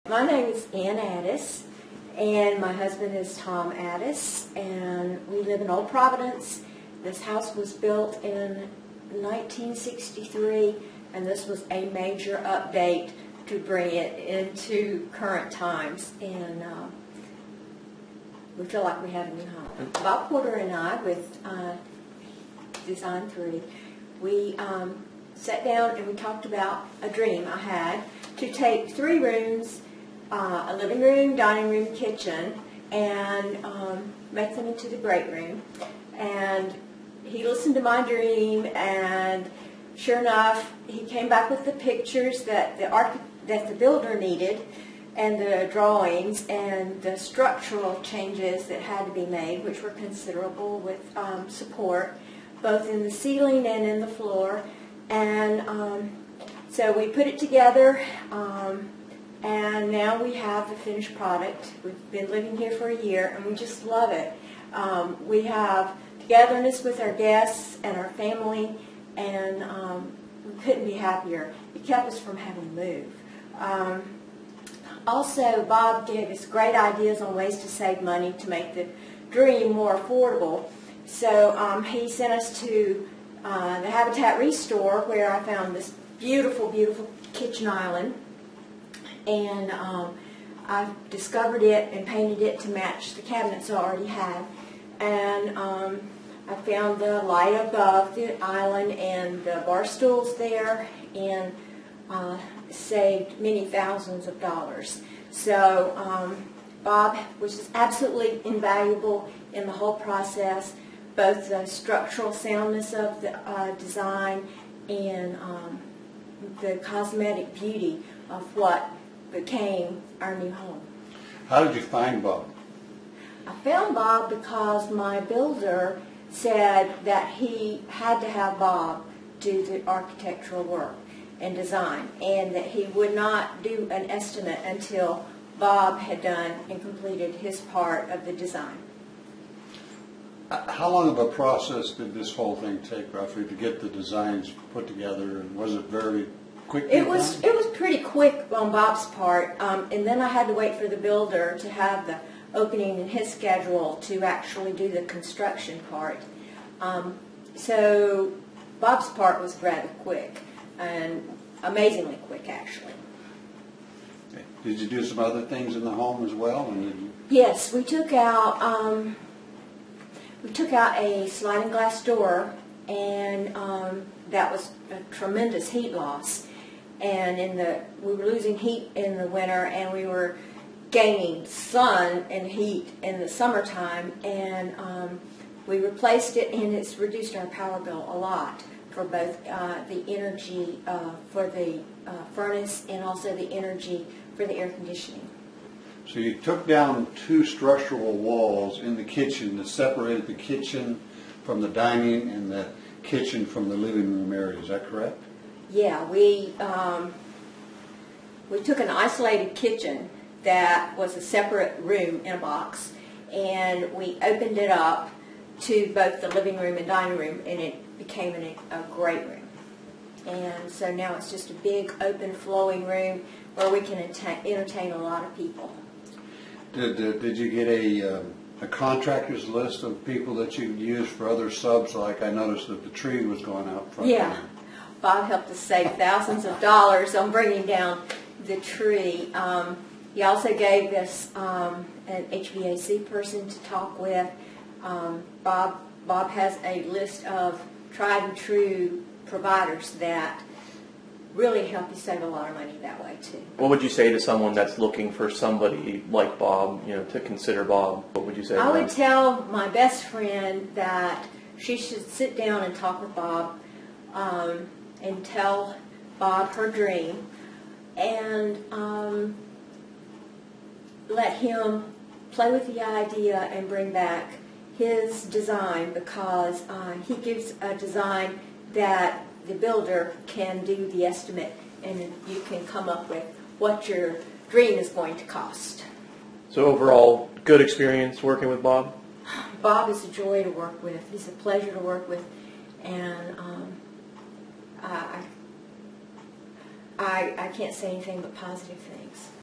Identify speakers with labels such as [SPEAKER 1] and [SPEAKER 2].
[SPEAKER 1] My name is Anne Addis, and my husband is Tom Addis, and we live in Old Providence. This house was built in 1963, and this was a major update to bring it into current times, and we feel like we have a new home. Bob Porter and I, with Design 3, we sat down and we talked about a dream I had to take 3 rooms, a living room, dining room, kitchen, and make them into the great room. And he listened to my dream, and sure enough, he came back with the pictures that the builder needed, and the drawings and the structural changes that had to be made, which were considerable, with support both in the ceiling and in the floor. And so we put it together, and now we have the finished product. We've been living here for a year, and we just love it. We have togetherness with our guests and our family, and we couldn't be happier. It kept us from having to move. Also, Bob gave us great ideas on ways to save money to make the dream more affordable. So he sent us to the Habitat Restore, where I found this beautiful, beautiful kitchen island. And I discovered it and painted it to match the cabinets I already had. And I found the light above the island and the bar stools there, and saved many thousands of dollars. So Bob was just absolutely invaluable in the whole process, both the structural soundness of the design and the cosmetic beauty of what became our new home.
[SPEAKER 2] How did you find Bob?
[SPEAKER 1] I found Bob because my builder said that he had to have Bob do the architectural work and design, and that he would not do an estimate until Bob had done and completed his part of the design.
[SPEAKER 2] How long of a process did this whole thing take, roughly, to get the designs put together, and was it very quick?
[SPEAKER 1] It was pretty quick on Bob's part, and then I had to wait for the builder to have the opening in his schedule to actually do the construction part. So Bob's part was rather quick, and amazingly quick, actually.
[SPEAKER 2] Okay. Did you do some other things in the home as well? And
[SPEAKER 1] Yes, we took out a sliding glass door, and that was a tremendous heat loss. And we were losing heat in the winter, and we were gaining sun and heat in the summertime, and we replaced it, and it's reduced our power bill a lot for both the energy for the furnace and also the energy for the air conditioning.
[SPEAKER 2] so you took down 2 structural walls in the kitchen that separated the kitchen from the dining and the kitchen from the living room area. Is that correct?
[SPEAKER 1] Yeah, we took an isolated kitchen that was a separate room in a box, and we opened it up to both the living room and dining room, and it became a great room. And so now it's just a big, open, flowing room where we can entertain a lot of people.
[SPEAKER 2] Did you get a contractor's list of people that you use for other subs? Like I noticed that the tree was going out front.
[SPEAKER 1] Yeah, Bob helped us save thousands of dollars on bringing down the tree. He also gave us an HVAC person to talk with. Bob has a list of tried and true providers that really help you save a lot of money that way too.
[SPEAKER 3] What would you say to someone that's looking for somebody like Bob, to consider Bob? What would you say to them?
[SPEAKER 1] I would tell my best friend that she should sit down and talk with Bob, and tell Bob her dream, and let him play with the idea and bring back his design, because he gives a design that the builder can do the estimate, and you can come up with what your dream is going to cost.
[SPEAKER 3] So overall, good experience working with Bob?
[SPEAKER 1] Bob is a joy to work with. He's a pleasure to work with, and I can't say anything but positive things.